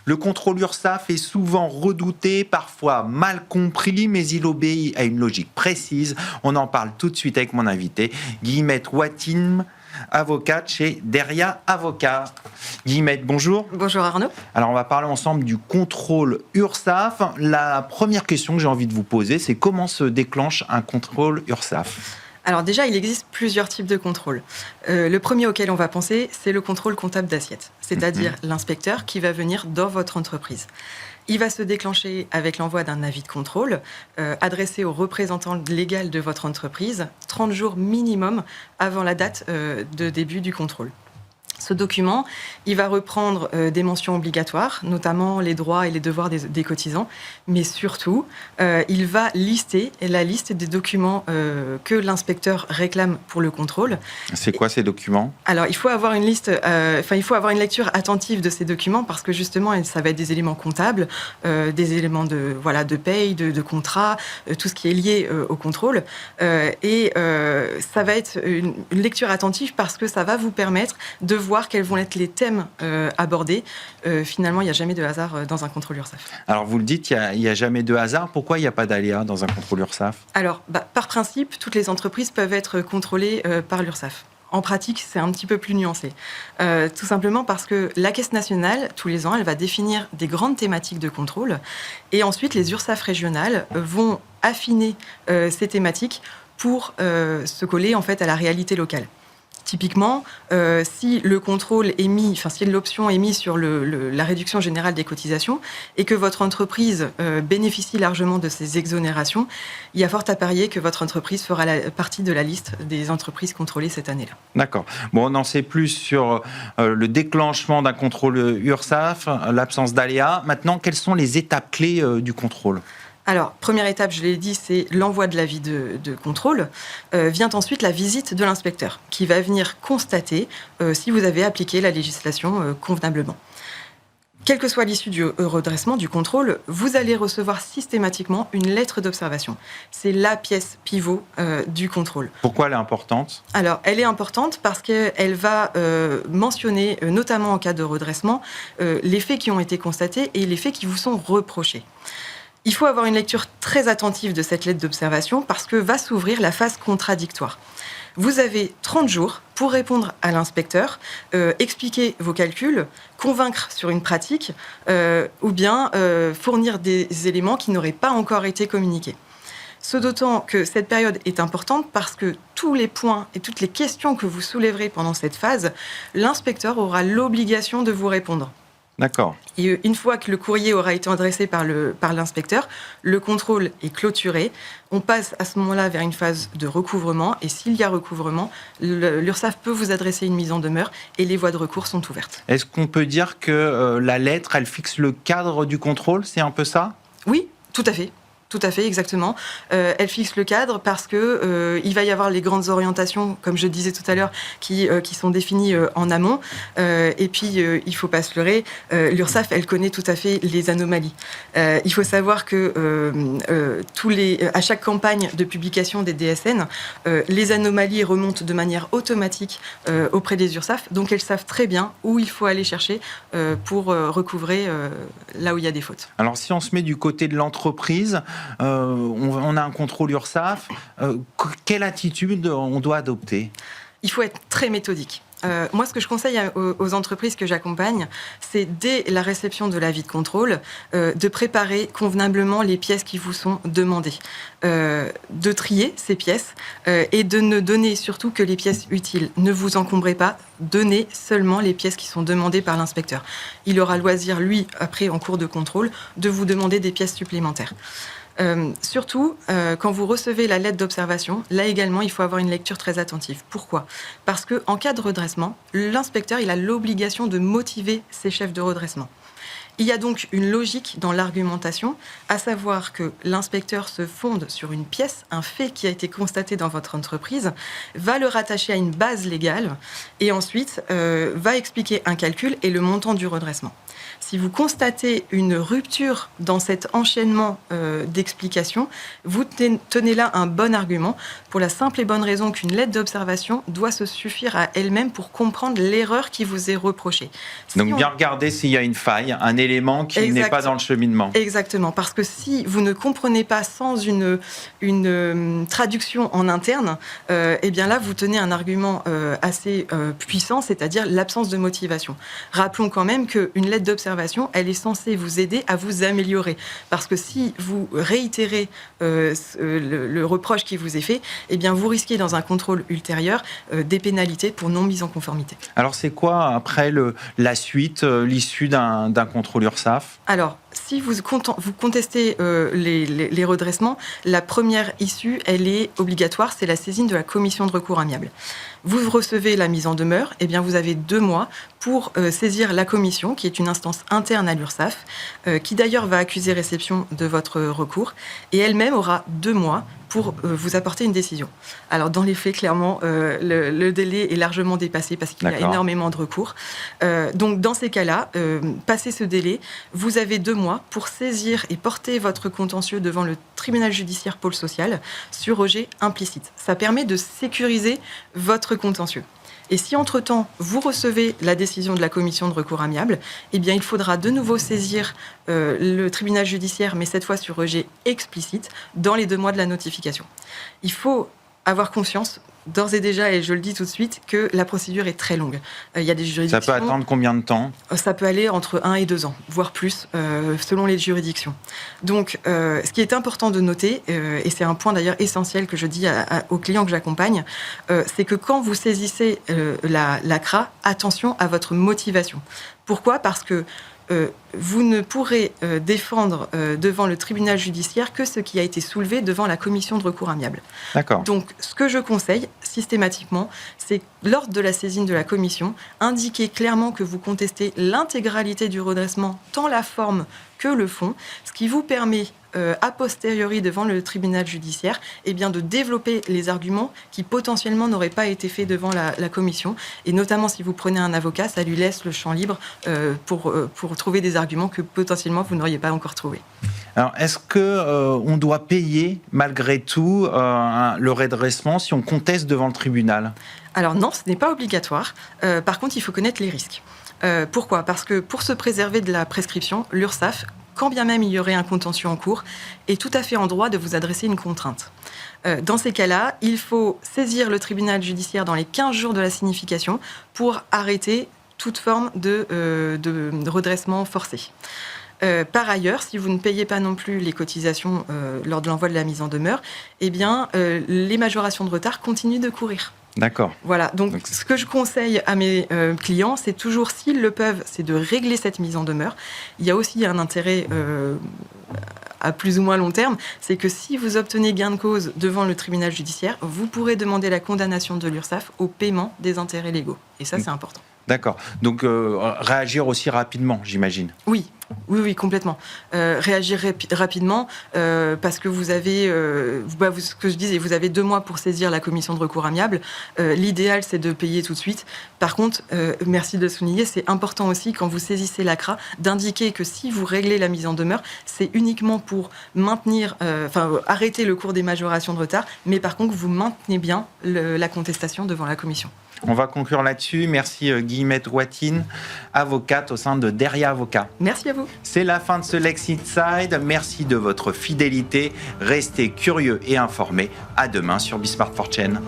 Le contrôle URSSAF est souvent redouté, parfois mal compris, mais il obéit à une logique précise. On en parle tout de suite avec mon invité, Guillemette Watine, avocate chez Deria Avocat. Guillemette, bonjour. Bonjour Arnaud. Alors on va parler ensemble du contrôle URSSAF. La première question que j'ai envie de vous poser, c'est comment se déclenche un contrôle URSSAF ? Alors déjà, il existe plusieurs types de contrôles. Le premier auquel on va penser, c'est le contrôle comptable d'assiette, c'est-à-dire l'inspecteur qui va venir dans votre entreprise. Il va se déclencher avec l'envoi d'un avis de contrôle adressé au représentant légal de votre entreprise 30 jours minimum avant la date de début du contrôle. Ce document, il va reprendre des mentions obligatoires, notamment les droits et les devoirs des cotisants, mais surtout, il va lister la liste des documents que l'inspecteur réclame pour le contrôle. C'est quoi ces documents ? Alors, il faut avoir une liste, il faut avoir une lecture attentive de ces documents parce que justement, ça va être des éléments comptables, des éléments de paye, de contrat, tout ce qui est lié au contrôle. Et ça va être une lecture attentive parce que ça va vous permettre de voir quels vont être les thèmes abordés. Finalement, il n'y a jamais de hasard dans un contrôle URSSAF. Alors, vous le dites, il n'y a jamais de hasard. Pourquoi il n'y a pas d'aléa dans un contrôle URSSAF ? Alors, par principe, toutes les entreprises peuvent être contrôlées par l'URSSAF. En pratique, c'est un petit peu plus nuancé. Tout simplement parce que la Caisse nationale, tous les ans, elle va définir des grandes thématiques de contrôle. Et ensuite, les URSSAF régionales vont affiner ces thématiques pour se coller en fait à la réalité locale. Typiquement, si le contrôle est mis, si l'option est mise sur la réduction générale des cotisations et que votre entreprise bénéficie largement de ces exonérations, il y a fort à parier que votre entreprise fera partie de la liste des entreprises contrôlées cette année-là. D'accord. Bon, on en sait plus sur le déclenchement d'un contrôle URSSAF, l'absence d'aléa. Maintenant, quelles sont les étapes clés du contrôle ? Alors, première étape, je l'ai dit, c'est l'envoi de l'avis de contrôle. Vient ensuite la visite de l'inspecteur, qui va venir constater si vous avez appliqué la législation convenablement. Quelle que soit l'issue du redressement, du contrôle, vous allez recevoir systématiquement une lettre d'observation. C'est la pièce pivot du contrôle. Pourquoi elle est importante ? Alors, elle est importante parce qu'elle va mentionner, notamment en cas de redressement, les faits qui ont été constatés et les faits qui vous sont reprochés. Il faut avoir une lecture très attentive de cette lettre d'observation parce que va s'ouvrir la phase contradictoire. Vous avez 30 jours pour répondre à l'inspecteur, expliquer vos calculs, convaincre sur une pratique ou bien fournir des éléments qui n'auraient pas encore été communiqués. Ce d'autant que cette période est importante parce que tous les points et toutes les questions que vous soulèverez pendant cette phase, l'inspecteur aura l'obligation de vous répondre. D'accord. Et une fois que le courrier aura été adressé par l'inspecteur, le contrôle est clôturé. On passe à ce moment-là vers une phase de recouvrement. Et s'il y a recouvrement, l'URSSAF peut vous adresser une mise en demeure et les voies de recours sont ouvertes. Est-ce qu'on peut dire que la lettre, elle fixe le cadre du contrôle ? C'est un peu ça ? Oui, tout à fait. Tout à fait, exactement. Elle fixe le cadre parce que il va y avoir les grandes orientations, comme je disais tout à l'heure, qui sont définies en amont. Et puis, il faut pas se leurrer, l'URSSAF, elle connaît tout à fait les anomalies. Il faut savoir que à chaque campagne de publication des DSN, les anomalies remontent de manière automatique auprès des URSSAF. Donc, elles savent très bien où il faut aller chercher pour recouvrer là où il y a des fautes. Alors, si on se met du côté de l'entreprise, on a un contrôle URSSAF. Quelle attitude on doit adopter ? Il faut être très méthodique. Moi, ce que je conseille aux entreprises que j'accompagne, c'est dès la réception de l'avis de contrôle, de préparer convenablement les pièces qui vous sont demandées, de trier ces pièces et de ne donner surtout que les pièces utiles. Ne vous encombrez pas, donnez seulement les pièces qui sont demandées par l'inspecteur. Il aura loisir, lui, après, en cours de contrôle, de vous demander des pièces supplémentaires. Surtout, quand vous recevez la lettre d'observation, là également, il faut avoir une lecture très attentive. Pourquoi ? Parce qu'en cas de redressement, l'inspecteur il a l'obligation de motiver ses chefs de redressement. Il y a donc une logique dans l'argumentation, à savoir que l'inspecteur se fonde sur une pièce, un fait qui a été constaté dans votre entreprise, va le rattacher à une base légale et ensuite va expliquer un calcul et le montant du redressement. Si vous constatez une rupture dans cet enchaînement d'explications, vous tenez là un bon argument pour la simple et bonne raison qu'une lettre d'observation doit se suffire à elle-même pour comprendre l'erreur qui vous est reprochée. Donc bien regarder s'il y a une faille, un élément qui n'est pas dans le cheminement. Exactement, parce que si vous ne comprenez pas sans une traduction en interne, eh bien là, vous tenez un argument assez puissant, c'est-à-dire l'absence de motivation. Rappelons quand même qu'une lettre d'observation, elle est censée vous aider à vous améliorer. Parce que si vous réitérez le reproche qui vous est fait, eh bien vous risquez dans un contrôle ultérieur des pénalités pour non mise en conformité. Alors c'est quoi après la suite, l'issue d'un contrôle URSSAF ? Alors, si vous contestez les redressements, la première issue, elle est obligatoire, c'est la saisine de la commission de recours amiable. Vous recevez la mise en demeure, eh bien vous avez 2 mois pour saisir la commission, qui est une instance interne à l'URSSAF, qui d'ailleurs va accuser réception de votre recours, et elle-même aura 2 mois pour vous apporter une décision. Alors dans les faits, clairement, le délai est largement dépassé parce qu'il y a énormément de recours. Donc dans ces cas-là, passé ce délai, vous avez 2 mois pour saisir et porter votre contentieux devant le tribunal judiciaire pôle social sur rejet implicite. Ça permet de sécuriser votre contentieux. Et si entre-temps, vous recevez la décision de la commission de recours amiable, eh bien, il faudra de nouveau saisir le tribunal judiciaire, mais cette fois sur rejet explicite, dans les 2 mois de la notification. Il faut avoir conscience, d'ores et déjà, et je le dis tout de suite, que la procédure est très longue. Il y a des juridictions... Ça peut attendre combien de temps ? Ça peut aller entre 1 et 2 ans, voire plus, selon les juridictions. Donc, ce qui est important de noter, et c'est un point d'ailleurs essentiel que je dis aux clients que j'accompagne, c'est que quand vous saisissez la CRA, attention à votre motivation. Pourquoi ? Parce que vous ne pourrez défendre devant le tribunal judiciaire que ce qui a été soulevé devant la commission de recours amiable. D'accord. Donc, ce que je conseille systématiquement, c'est lors de la saisine de la commission, indiquer clairement que vous contestez l'intégralité du redressement, tant la forme que le fond, ce qui vous permet a posteriori devant le tribunal judiciaire, eh bien de développer les arguments qui potentiellement n'auraient pas été faits devant la commission. Et notamment si vous prenez un avocat, ça lui laisse le champ libre pour trouver des arguments que potentiellement vous n'auriez pas encore trouvés. Alors, est-ce qu'on doit payer malgré tout le redressement si on conteste devant le tribunal ? Alors non, ce n'est pas obligatoire. Par contre, il faut connaître les risques. Pourquoi ? Parce que pour se préserver de la prescription, l'URSSAF, quand bien même il y aurait un contentieux en cours, est tout à fait en droit de vous adresser une contrainte. Dans ces cas-là, il faut saisir le tribunal judiciaire dans les 15 jours de la signification pour arrêter toute forme de redressement forcé. Par ailleurs, si vous ne payez pas non plus les cotisations lors de l'envoi de la mise en demeure, eh bien, les majorations de retard continuent de courir. D'accord. Voilà, donc ce que je conseille à mes clients, c'est toujours, s'ils le peuvent, c'est de régler cette mise en demeure. Il y a aussi un intérêt à plus ou moins long terme, c'est que si vous obtenez gain de cause devant le tribunal judiciaire, vous pourrez demander la condamnation de l'URSSAF au paiement des intérêts légaux. Et ça, c'est important. D'accord. Donc, réagir aussi rapidement, j'imagine. Oui, complètement. Réagir rapidement parce que vous avez, ce que je disais, vous avez 2 mois pour saisir la commission de recours amiable. L'idéal, c'est de payer tout de suite. Par contre, merci de le souligner, c'est important aussi, quand vous saisissez la CRA, d'indiquer que si vous réglez la mise en demeure, c'est uniquement pour arrêter le cours des majorations de retard, mais par contre, vous maintenez bien la contestation devant la commission. On va conclure là-dessus. Merci Guillemette Watine, avocate au sein de Deria Avocat. Merci à vous. C'est la fin de ce Lex Inside. Merci de votre fidélité. Restez curieux et informés. À demain sur Be Smart for Chain.